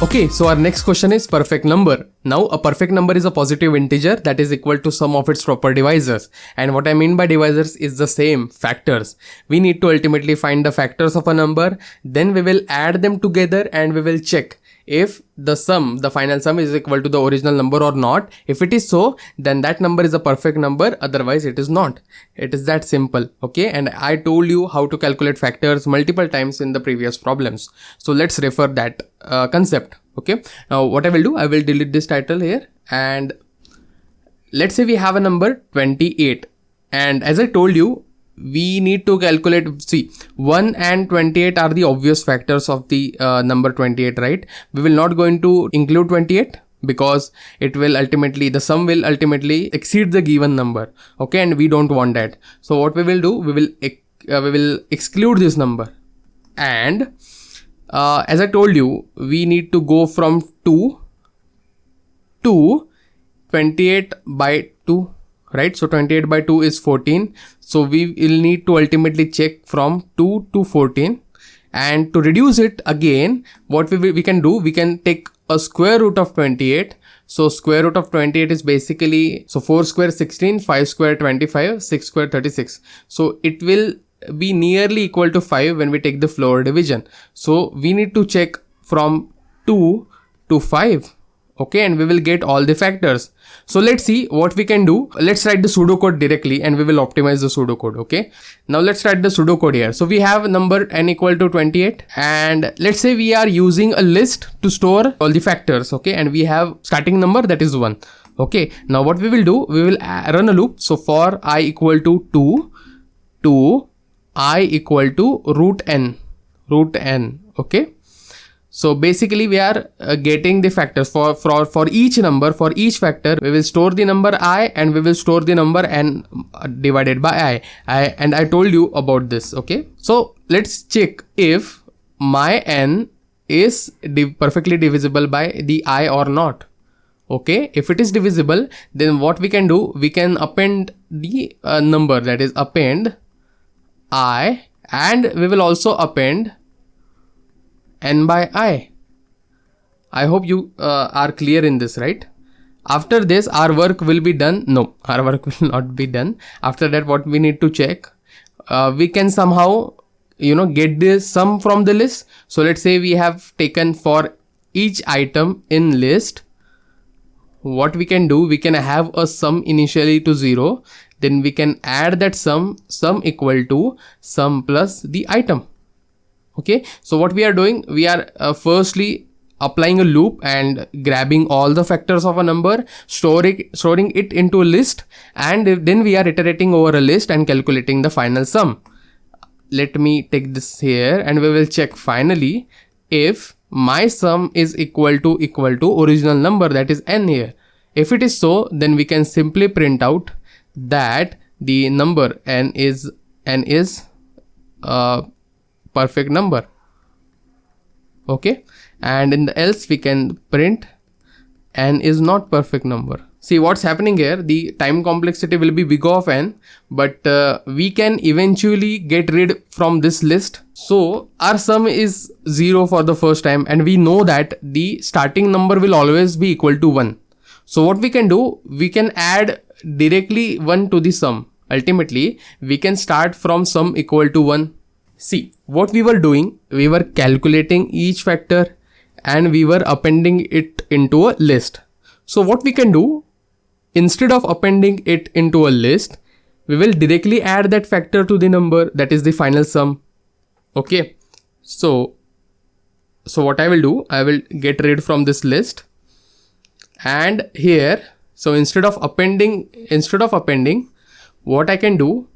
Okay, so our next question is perfect number. Now a perfect number is a positive integer that is equal to sum of its proper divisors. And what I mean by divisors is the same, factors. We need to ultimately find the factors of a number, then we will add them together and we will check if the sum, the final sum is equal to the original number or not. If it is so, then that number is a perfect number, otherwise it is not. It is that simple, okay? And I told you how to calculate factors multiple times in the previous problems. So let's refer that concept, okay? Now what I will do, I will delete this title here, and let's say we have a number 28, and as I told you, we need to calculate, see, 1 and 28 are the obvious factors of the number 28, right? We will not going to include 28 because it will ultimately, the sum will ultimately exceed the given number, okay? And we don't want that. So what we will do, we will exclude this number, and as I told you, we need to go from 2 to 28 by 2, right? So 28 by 2 is 14. So we will need to ultimately check from 2 to 14, and to reduce it again, what we can do, we can take a square root of 28. So square root of 28 is basically, so 4 square 16, 5 square 25, 6 square 36. So it will be nearly equal to 5 when we take the floor division. So we need to check from 2 to 5. Okay, and we will get all the factors. So let's see what we can do. Let's write the pseudocode directly and we will optimize the pseudocode. Okay, now let's write the pseudocode here. So we have number n equal to 28, and let's say we are using a list to store all the factors. Okay, and we have starting number that is 1. Okay, now what we will do, we will run a loop. So for I equal to 2 to I equal to root n. Okay, so basically we are getting the factors for each number, for each factor. We will store the number I and we will store the number n divided by I. And I told you about this. Okay, so let's check if my n is perfectly divisible by the I or not. Okay, if it is divisible, then what we can do, we can append the number, that is append I, and we will also append n by I. I hope you are clear in this, right? After this, our work will be done. No, our work will not be done. After that, what we need to check, we can somehow, get this sum from the list. So let's say we have taken for each item in list. What we can do, we can have a sum initially to 0. Then we can add that sum equal to sum plus the item. Okay, so what we are doing, we are firstly applying a loop and grabbing all the factors of a number, storing it into a list, and then we are iterating over a list and calculating the final sum. Let me take this here and we will check finally if my sum is equal to original number, that is n here. If it is so, then we can simply print out that the number n is perfect number. Okay, and in the else we can print n is not perfect number. See what's happening here, the time complexity will be big of n, but we can eventually get rid from this list. So our sum is 0 for the first time, and we know that the starting number will always be equal to 1. So what we can do, we can add directly 1 to the sum. Ultimately we can start from sum equal to 1. See what we were doing, we were calculating each factor and we were appending it into a list. So what we can do, instead of appending it into a list, we will directly add that factor to the number, that is the final sum. Okay, so what I will do, I will get rid from this list, and here, so instead of appending, what I can do,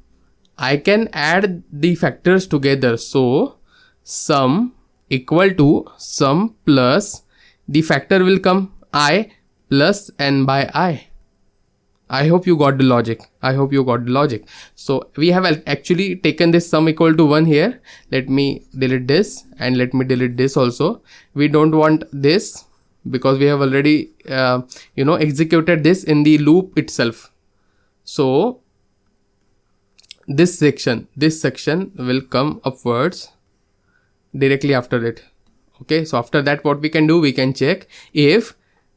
I can add the factors together. So sum equal to sum plus the factor will come I plus n by I. I hope you got the logic. So we have actually taken this sum equal to 1 here. Let me delete this and let me delete this also. We don't want this because we have already executed this in the loop itself. So this section will come upwards directly after it. Okay, so after that what we can do, we can check if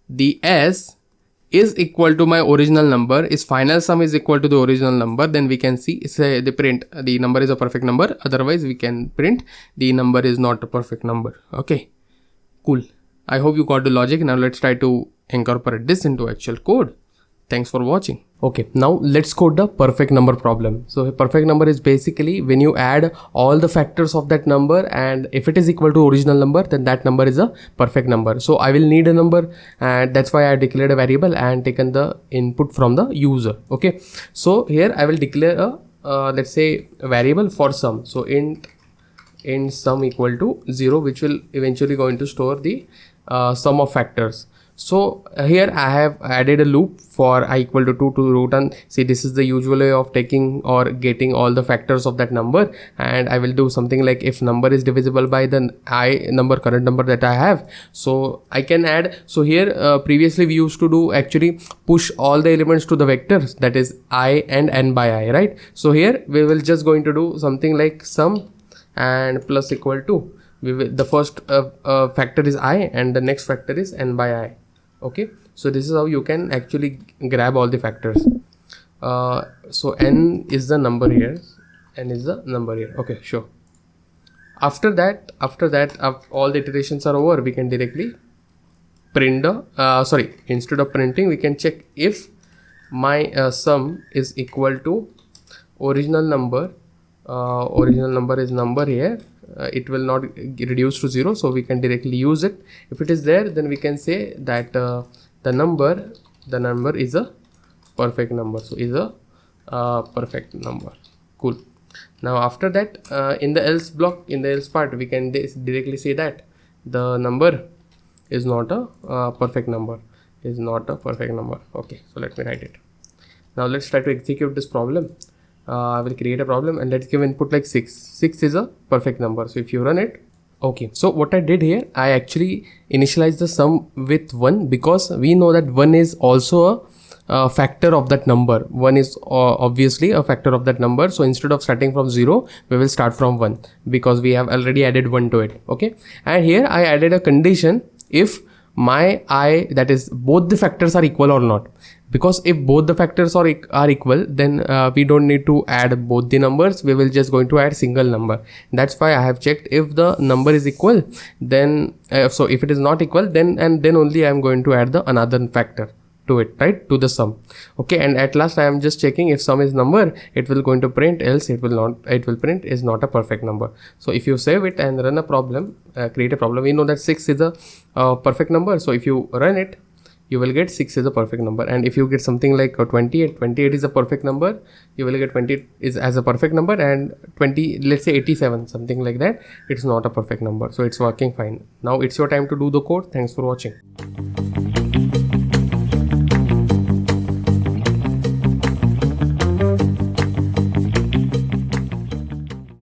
the S is equal to my original number, is final sum is equal to the original number, then we can see, say the print the number is a perfect number, otherwise we can print the number is not a perfect number. Okay, cool. I hope you got the logic. Now let's try to incorporate this into actual code. Thanks for watching. Okay, now let's code the perfect number problem. So a perfect number is basically when you add all the factors of that number, and if it is equal to original number, then that number is a perfect number. So I will need a number, and that's why I declared a variable and taken the input from the user. Okay, so here I will declare a let's say a variable for sum. So int sum equal to 0, which will eventually going to store the sum of factors. So here I have added a loop for I equal to 2 to root, and see, this is the usual way of taking or getting all the factors of that number. And I will do something like if number is divisible by the current number that I have, so I can add. So here previously we used to do actually push all the elements to the vectors, that is I and n by I, right? So here we will just going to do something like sum and plus equal to, the first factor is I and the next factor is n by I. Okay, so this is how you can actually grab all the factors. So n is the number here, okay, sure. After that all the iterations are over, we can directly print the instead of printing, we can check if my sum is equal to original number is number here. It will not reduce to 0, so we can directly use it. If it is there, then we can say that the number is a perfect number. So is a perfect number. Cool. Now after that in the else block, in the else part, we can directly say that the number is not a perfect number, Okay, so let me write it. Now let's try to execute this problem. I will create a problem and let's give input like 6. 6 is a perfect number. So if you run it, okay, so what I did here, I actually initialized the sum with 1, because we know that 1 is also a factor of that number. 1 is obviously a factor of that number. So instead of starting from 0, we will start from 1, because we have already added 1 to it. Okay, and here I added a condition if my I, that is both the factors are equal or not. Because if both the factors are equal, then we don't need to add both the numbers, we will just going to add single number. That's why I have checked if the number is equal, then so if it is not equal, then only I am going to add the another factor to it, right, to the sum. Okay, and at last I am just checking if sum is number, it will going to print, else it will not, it will print is not a perfect number. So if you save it and run a problem, create a problem, we know that 6 is a perfect number. So if you run it, you will get 6 is a perfect number. And if you get something like 28 is a perfect number, you will get 20 is as a perfect number, and 20, let's say 87, something like that, it's not a perfect number. So it's working fine. Now it's your time to do the code. Thanks for watching.